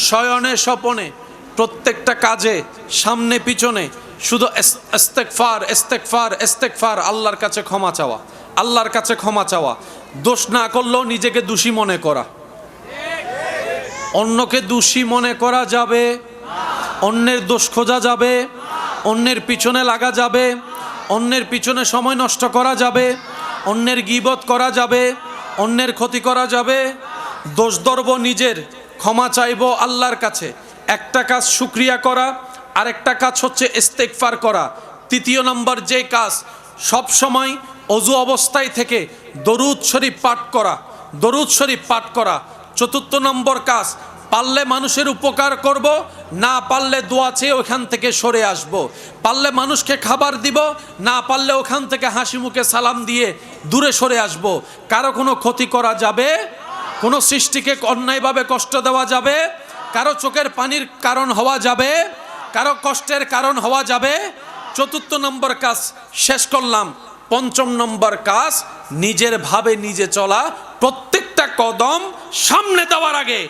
শয়নে স্বপনে প্রত্যেকটা কাজে সামনে পিছনে শুধু ইস্তেগফার ইস্তেগফার ইস্তেগফার, আল্লাহর কাছে ক্ষমা চাওয়া, আল্লাহর কাছে ক্ষমা চাওয়া। দোষ না করলেও নিজেকে দোষী মনে করা। অন্যকে দোষী মনে করা যাবে, অন্যের দোষ খোঁজা যাবে, অন্যের পিছনে লাগা যাবে, অন্যের পিছনে সময় নষ্ট করা যাবে, অন্যের গীবত করা যাবে, অন্যের ক্ষতি করা যাবে। দোষ ধরব নিজের, ক্ষমা চাইব আল্লাহর কাছে। একটা কাজ শুকরিয়া করা, আরেকটা কাজ হচ্ছে ইস্তেগফার করা। তৃতীয় নম্বর যে কাজ, সব সময় অজু অবস্থায় থেকে দরুদ শরীফ পাঠ করা, দরুদ শরীফ পাঠ করা। চতুর্থ নম্বর কাজ, পারলে মানুষের উপকার করব, না পারলে দোয়া চেয়ে ওখান থেকে সরে আসব। পারলে মানুষকে খাবার দিব, না পারলে ওখান থেকে হাসি মুখে সালাম দিয়ে দূরে সরে আসব। কারো কোনো ক্ষতি করা যাবে, কোনো সৃষ্টিকে অন্যায়ভাবে কষ্ট দেওয়া যাবে, কারো চোখের পানির কারণ হওয়া যাবে, কারো কষ্টের কারণ হওয়া যাবে। চতুর্থ নম্বর কাজ শেষ করলাম। পঞ্চম নম্বর কাজ, নিজের ভাবে নিজে চলা। প্রত্যেকটা কদম সামনে দেওয়ার আগে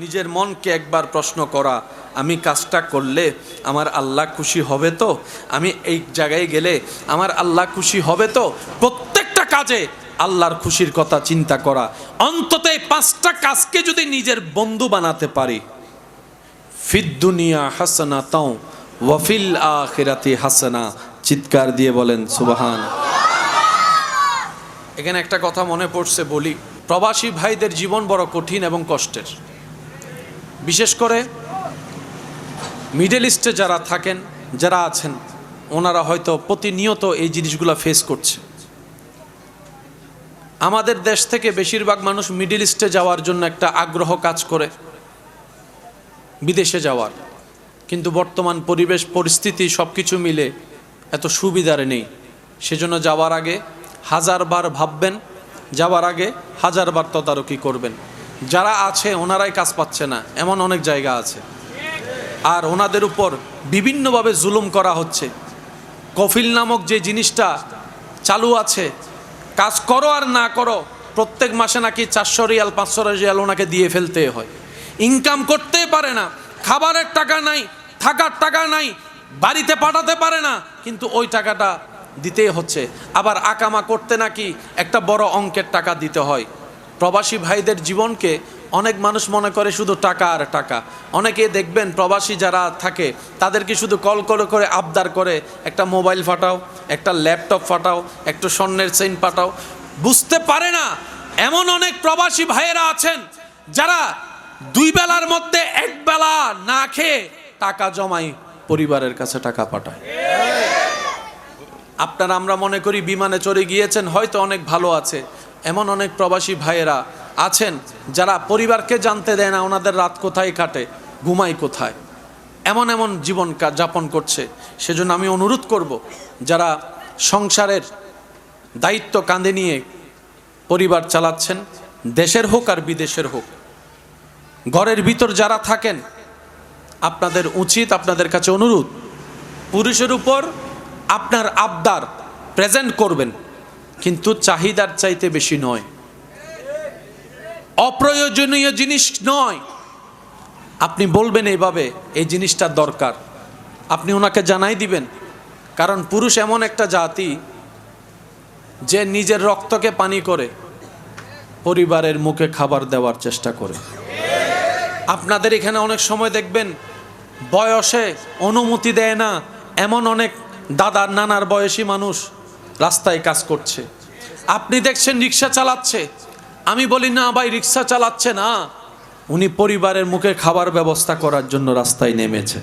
নিজের মনকে একবার প্রশ্ন করা, আমি কাজটা করলে আমার আল্লাহ খুশি হবে তো? আমি এই জায়গায় গেলে আমার আল্লাহ খুশি হবে তো? প্রত্যেকটা কাজে আল্লাহর খুশির কথা চিন্তা করা। অন্তত এই 5টা কাজকে যদি নিজের বন্ধু বানাতে পারি, ফিদ দুনিয়া হাসানাতাও ওয়া ফিল আখিরাতি হাসানা, চিৎকার দিয়ে বলেন সুবহান। এখানে একটা কথা মনে পড়ছে বলি, প্রবাসী ভাইদের জীবন বড় কঠিন এবং কষ্টের। বিশেষ করে মিডল ইস্টে যারা থাকেন, যারা আছেন, ওনারা হয়তো প্রতিনিয়ত এই জিনিসগুলো ফেস করছে। আমাদের দেশ থেকে বেশিরভাগ মানুষ মিডল ইস্টে যাওয়ার জন্য একটা আগ্রহ কাজ করে বিদেশে যাওয়ার, কিন্তু বর্তমান পরিবেশ পরিস্থিতি সব কিছু মিলে এত সুবিধার নেই। সেজন্য যাওয়ার আগে 1000 বার ভাববেন, যাওয়ার আগে 1000 বার তদারকি করবেন। যারা আছে ওনারাই কাজ পাচ্ছে না, এমন অনেক জায়গা আছে, আর ওনাদের উপর বিভিন্নভাবে জুলুম করা হচ্ছে। কফিল নামক যে জিনিসটা চালু আছে, কাজ করো আর না করো, প্রত্যেক মাসে নাকি 400 রিয়াল 500 রিয়াল ওনাকে দিয়ে ফেলতে হয়। ইনকাম করতে পারে না, খাবারের টাকা নাই, থাকার টাকা নাই, বাড়িতে পাঠাতে পারে না, কিন্তু ওই টাকাটা দিতেই হচ্ছে। আবার আকামা করতে নাকি একটা বড় অঙ্কের টাকা দিতে হয়। প্রবাসী ভাইদের জীবনকে অনেক মানুষ মনে করে শুধু টাকা আর টাকা। অনেকে দেখবেন প্রবাসী যারা থাকে তাদেরকে শুধু কল করে করে আবদার করে, একটা মোবাইল ফাটাও, একটা ল্যাপটপ ফাটাও, একটু স্বর্ণের চেইন পাঠাও। বুঝতে পারে না এমন অনেক প্রবাসী ভাইয়েরা আছেন যারা 2 বেলার মধ্যে 1 বেলা না খেয়ে টাকা জমাই পরিবারের কাছে টাকা পাঠায়। আপনারা আমরা মনে করি বিমানে চড়ে গিয়েছেন, হয়তো অনেক ভালো আছে। এমন অনেক প্রবাসী ভাইয়েরা আছেন যারা পরিবারকে জানতে দেয় না ওনাদের রাত কোথায় কাটে, ঘুমায় কোথায়, এমন এমন জীবন যাপন করছে। সেজন্য আমি অনুরোধ করব, যারা সংসারের দায়িত্ব কাঁধে নিয়ে পরিবার চালাচ্ছেন, দেশের হোক আর বিদেশের হোক, ঘরের ভিতর যারা থাকেন, আপনাদের উচিত, আপনাদের কাছে অনুরোধ, পুরুষের উপর আপনার আবদার প্রেজেন্ট করবেন, কিন্তু চাহিদার চাইতে বেশি নয়, অপ্রয়োজনীয় জিনিস নয়। আপনি বলবেন এইভাবে, এই জিনিসটা দরকার, আপনি ওনাকে জানাই দিবেন। কারণ পুরুষ এমন একটা জাতি যে নিজের রক্তকে পানি করে পরিবারের মুখে খাবার দেওয়ার চেষ্টা করে। আপনাদের এখানে অনেক সময় দেখবেন বয়সে অনুমতি দেয় না এমন অনেক দাদার নানার বয়সী মানুষ রাস্তায় কাজ করছে। আপনি দেখছেন রিক্সা চালাচ্ছে, আমি বলি না ভাই রিক্সা চালাচ্ছে না, উনি পরিবারের মুখে খাবার ব্যবস্থা করার জন্য রাস্তায় নেমেছে।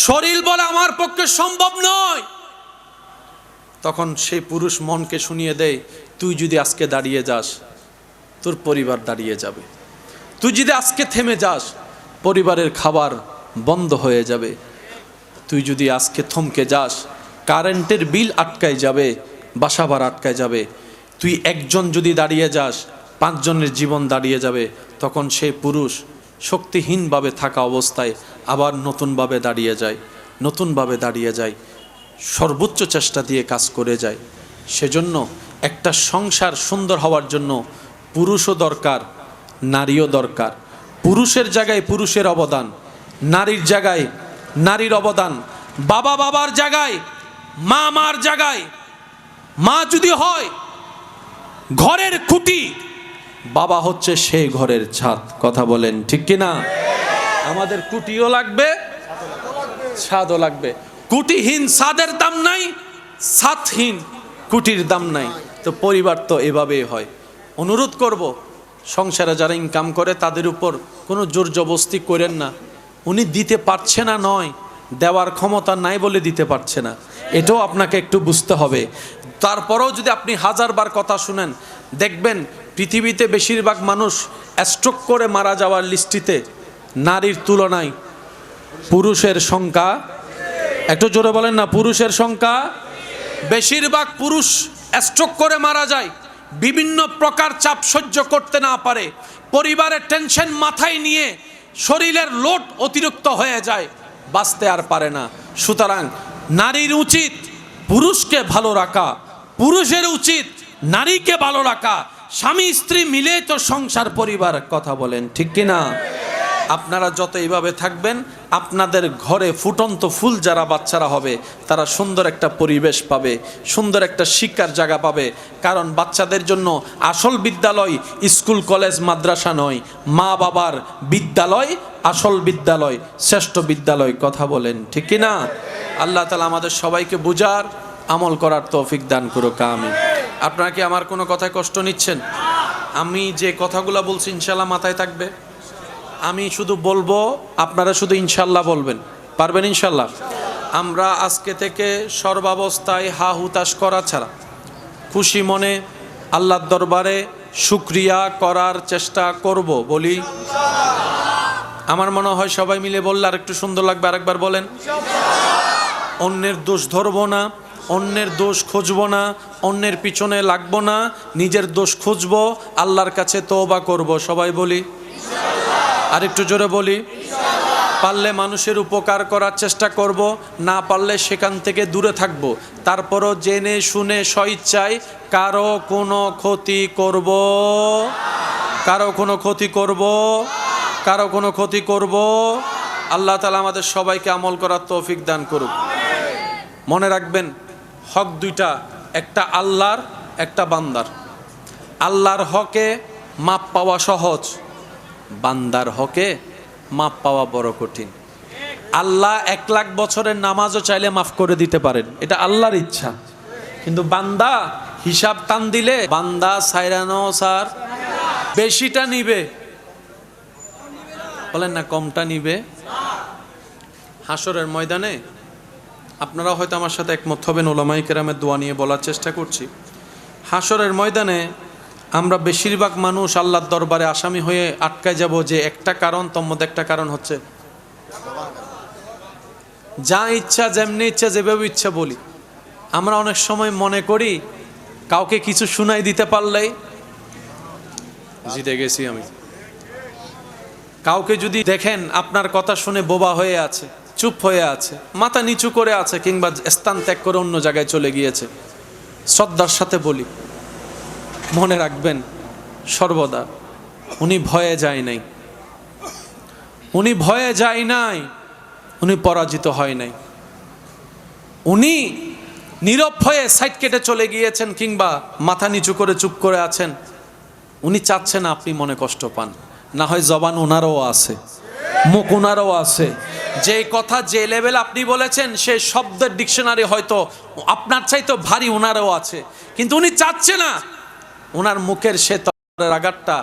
শরীর বলে আমার পক্ষে সম্ভব নয়, তখন সেই পুরুষ মনকে শুনিয়ে দেয়, তুই যদি আজকে দাঁড়িয়ে যাস তোর পরিবার দাঁড়িয়ে যাবে, তুই যদি আজকে থেমে যাস পরিবারের খাবার বন্ধ হয়ে যাবে, তুই যদি আজকে থমকে যাস কারেন্টের বিল আটকায় যাবে, বাসা ভাড়া আটকায় যাবে, তুই একজন যদি দাঁড়িয়ে যাস 5 জনের জীবন দাঁড়িয়ে যাবে। তখন সেই পুরুষ শক্তিহীনভাবে থাকা অবস্থায় আবার নতুনভাবে দাঁড়িয়ে যায়, সর্বোচ্চ চেষ্টা দিয়ে কাজ করে যায়। সেজন্য একটা সংসার সুন্দর হওয়ার জন্য পুরুষও দরকার, নারীও দরকার। পুরুষের জায়গায় পুরুষের অবদান, নারীর জায়গায় নারীর অবদান, বাবার জায়গায় মার জায়গায়। মা যদি হয় ঘরের খুঁটি, বাবা হচ্ছে সেই ঘরের ছাদ। কথা বলেন ঠিক কিনা? আমাদের খুঁটিও লাগবে, ছাদও লাগবে। খুঁটিহীন ছাদের দাম নাই, ছাদহীন খুঁটির দাম নাই। তো পরিবার তো এভাবেই হয়। অনুরোধ করব, সংসারে যারা ইনকাম করে তাদের উপর কোনো জোর জবরদস্তি করেন না। উনি দিতে পারছে না নয়, দেওয়ার ক্ষমতা নাই বলে দিতে পারছে না, এটাও আপনাকে একটু বুঝতে হবে। তারপরেও যদি আপনি 1000 বার কথা শুনেন, দেখবেন পৃথিবীতে বেশিরভাগ মানুষ স্ট্রোক করে মারা যাওয়ার লিস্টিতে নারীর তুলনায় পুরুষের সংখ্যা, একটু জোরে বলেন না, পুরুষের সংখ্যা। বেশিরভাগ পুরুষ স্ট্রোক করে মারা যায়, বিভিন্ন প্রকার চাপ সহ্য করতে না পারে, পরিবারের টেনশন মাথায় নিয়ে শরীরের লোড অতিরিক্ত হয়ে যায়, বাঁচতে আর পারে না। সুতরাং নারীর উচিত পুরুষকে ভালো রাখা, পুরুষের উচিত নারীকে ভালো রাখা। স্বামী স্ত্রী মিলে তো সংসার পরিবার। কথা বলেন ঠিক কিনা? আপনারা যত এইভাবে থাকবেন, আপনাদের ঘরে ফুটন্ত ফুল যারা বাচ্চারা হবে তারা সুন্দর একটা পরিবেশ পাবে, সুন্দর একটা শিক্ষার জায়গা পাবে। কারণ বাচ্চাদের জন্য আসল বিদ্যালয় স্কুল কলেজ মাদ্রাসা নয়, মা বাবার বিদ্যালয় আসল বিদ্যালয়, শ্রেষ্ঠ বিদ্যালয়। কথা বলেন ঠিক কি না? আল্লাহ তাআলা আমাদের সবাইকে বুঝার আমল করার তৌফিক দান করুক, আমিন। আপনারা কি আমার কোনো কথায় কষ্ট নিচ্ছেন? আমি যে কথাগুলো বলছি ইনশাল্লাহ মাথায় থাকবে? আমি শুধু বলবো, আপনারা শুধু ইনশাল্লাহ বলবেন, পারবেন ইনশাল্লাহ? আমরা আজকে থেকে সর্বাবস্থায় হা হুতাশ করা ছাড়া খুশি মনে আল্লাহর দরবারে শুকরিয়া করার চেষ্টা করব। বলি আমার মনে হয় সবাই মিলে বললে আর একটু সুন্দর লাগবে। আরেকবার বলেন। অন্যের দোষ ধরবো না, অন্যের দোষ খুঁজবো না, অন্যের পিছনে লাগবো না, নিজের দোষ খুঁজবো, আল্লাহর কাছে তওবা করব। সবাই বলি আর একটু জোরে বলি। পারলে মানুষের উপকার করার চেষ্টা করব, না পারলে সেখান থেকে দূরে থাকব। তারপরও জেনে শুনে স্বইচ্ছায় কারো কোনো ক্ষতি করব, কারো কোনো ক্ষতি করব, কারো কোনো ক্ষতি করব। আল্লাহ তাআলা আমাদের সবাইকে আমল করার তৌফিক দান করুক। মনে রাখবেন, হক দুইটা, একটা আল্লাহর, একটা বান্দার। আল্লাহর হকে মাপ পাওয়া সহজ, বান্দার হকে মাপ পাওয়া বড় কঠিন। আল্লাহ 1,00,000 বছরের নামাজও চাইলে মাফ করে দিতে পারেন, এটা আল্লাহর ইচ্ছা। কিন্তু বান্দা হিসাব টান দিলে বান্দা সাইরানো স্যার বেশিটা নিবে, বলেন না কমটা নিবে। হাসরের ময়দানে আপনারা হয়তো আমার সাথে একমত হবেন, উলামায়ে কেরামের দোয়া নিয়ে বলার চেষ্টা করছি। হাসরের ময়দানে আমরা বেশিরভাগ মানুষ আল্লাহর দরবারে আসামি হয়ে আটকায় যাব, যে একটা কারণ, তোর একটা কারণ হচ্ছে যা ইচ্ছা যেমনি ইচ্ছা যেভাবে ইচ্ছা বলি। আমরা অনেক সময় মনে করি কাউকে কিছু শুনাই দিতে পারলেই জিতে গেছি আমি। কাউকে যদি দেখেন আপনার কথা শুনে বোবা হয়ে আছে, চুপ হয়ে আছে, মাথা নিচু করে আছে, কিংবা স্থান ত্যাগ করে অন্য জায়গায় চলে গিয়েছে, শ্রদ্ধার সাথে বলি, মনে রাখবেন সর্বদা উনি ভয়ে যায় নাই, উনি ভয়ে যায় নাই, উনি পরাজিত হয় নাই। উনি নীরব হয়ে সাইড কেটে চলে গিয়েছেন, কিংবা মাথা নিচু করে চুপ করে আছেন। উনি চাচ্ছেন আপনি মনে কষ্ট পান। না হয় জবান ওনারও আছে, মুখ ওনারও আছে, যে কথা যে লেভেল আপনি বলেছেন সে শব্দের ডিকশনারি হয়তো আপনার চাইতো ভারী ওনারও আছে, কিন্তু উনি চাচ্ছে না ওনার মুখের সে তরবারের আঘাতটা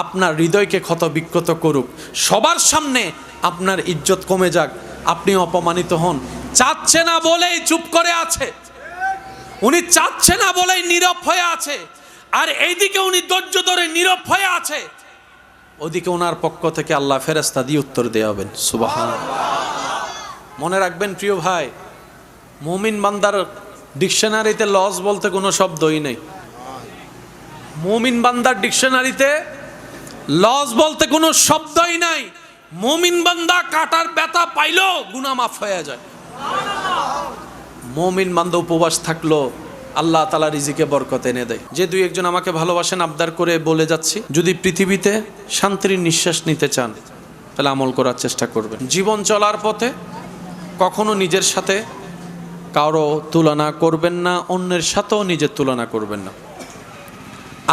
আপনার হৃদয়কে ক্ষত বিক্ষত করুক, সবার সামনে আপনার ইজ্জত কমে যাক, আপনি অপমানিত হন। চাচ্ছে না বলেই চুপ করে আছে, উনি চাচ্ছে না বলেই নীরব হয়ে আছে। আর এইদিকে উনি ধৈর্য ধরে নীরব হয়ে আছে, ওদিকে ওনার পক্ষ থেকে আল্লাহ ফেরেশতা দিয়ে উত্তর দেওয়াবেন। সুবহানাল্লাহ। মনে রাখবেন প্রিয় ভাই, মুমিন বান্দার ডিকশনারিতে লস বলতে কোনো শব্দই নেই। মুমিন বান্দার ডিকশনারিতে লস বলতে কোনো শব্দই নাই। মুমিন বান্দা কাটার ব্যথা পাইলো গুনাহ মাফ হয়ে যায়। মুমিন বান্দা উপবাস থাকলো আল্লাহ তাআলা রিজিকে বরকত এনে দেয়। যে দুই একজন আমাকে ভালোবাসেন আবদার করে বলে যাচ্ছি, যদি পৃথিবীতে শান্তির নিঃশ্বাস নিতে চান তাহলে আমল করার চেষ্টা করবেন। জীবন চলার পথে কখনো নিজের সাথে কারো তুলনা করবেন না, অন্যের সাথেও নিজের তুলনা করবেন না।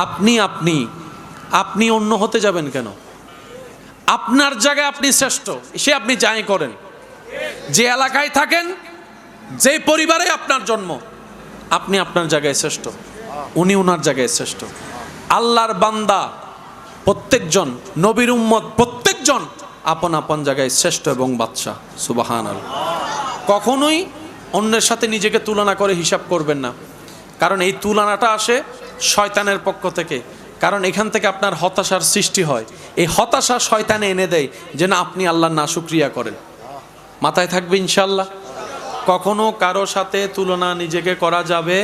আপনি আপনি আপনি অন্য হতে যাবেন কেন? আপনার জায়গায় আপনি শ্রেষ্ঠ, সে আপনি যাই করেন, যে এলাকায় থাকেন, যে পরিবারে আপনার জন্ম, আপনি আপনার জায়গায় শ্রেষ্ঠ, উনি ওনার জায়গায় শ্রেষ্ঠ। আল্লাহর বান্দা প্রত্যেকজন, নবীর উম্মত প্রত্যেকজন আপন আপন জায়গায় শ্রেষ্ঠ এবং বাদশা। সুবহানাল্লাহ। কখনোই অন্যের সাথে নিজেকে তুলনা করে হিসাব করবেন না, কারণ এই তুলনাটা আসে শয়তানের পক্ষ থেকে। কারণ এখান থেকে আপনার হতাশার সৃষ্টি হয়, এই হতাশা শয়তানে এনে দেয় যেন আপনি আল্লাহর নাশুকরিয়া করেন। মাথায় থাকবে ইনশাল্লাহ। কখনো কারো সাথে তুলনা নিজেকে করা যাবে।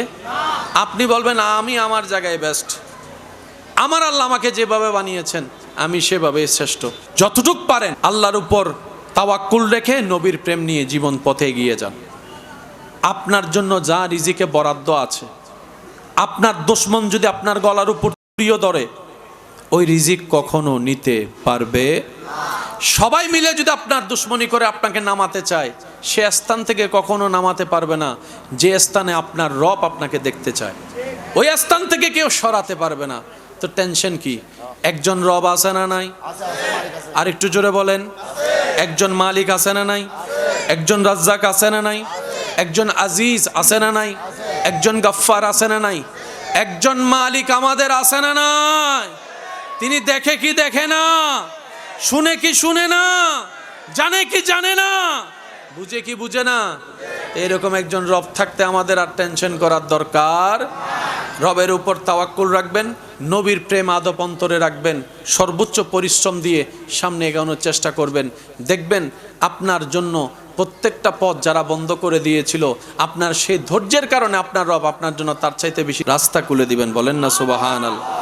আপনি বলবেন আমি আমার জায়গায় বেস্ট, আমার আল্লাহ আমাকে যেভাবে বানিয়েছেন আমি সেভাবে শ্রেষ্ঠ। যতটুক পারেন আল্লাহর উপর তাওয়াক্কুল রেখে নবীর প্রেম নিয়ে জীবন পথে এগিয়ে যান। আপনার জন্য যা রিজিকে বরাদ্দ আছে, আপনার দুশমন যদি আপনার গলার উপর প্রিয় ধরে, ওই রিজিক কখনো নিতে পারবে। সবাই মিলে যদি আপনার দুশ্মনী করে আপনাকে নামাতে চায়, সে স্থান থেকে কখনো নামাতে পারবে না যে স্থানে আপনার রব আপনাকে দেখতে চায়। ওই স্থান থেকে কেউ সরাতে পারবে না। তো টেনশন কি? একজন রব আছে না নাই? আর একটু জোরে বলেন। একজন মালিক আছে না নাই? একজন রাজ্জাক আছে না নাই? একজন আজিজ আছে না নাই? একজন গফফার আছে না নাই? একজন মালিক আমাদের আছে না নাই? তিনি দেখে কি দেখে না, শুনে কি শুনে না, জানে কি জানে না, বুঝে কি বুঝে না? এরকম একজন রব থাকতে আমাদের আর টেনশন করার দরকার। রবের উপর তাওয়াক্কুল রাখবেন, নবীর প্রেম আদব অন্তরে রাখবেন, সর্বোচ্চ পরিশ্রম দিয়ে সামনে এগোনোর চেষ্টা করবেন। দেখবেন আপনার জন্য প্রত্যেকটা পথ যারা বন্ধ করে দিয়েছিল, আপনার সেই ধৈর্যের কারণে আপনার রব আপনার জন্য তার চাইতে বেশি রাস্তা খুলে দিবেন। বলেন না সুবহানাল্লাহ।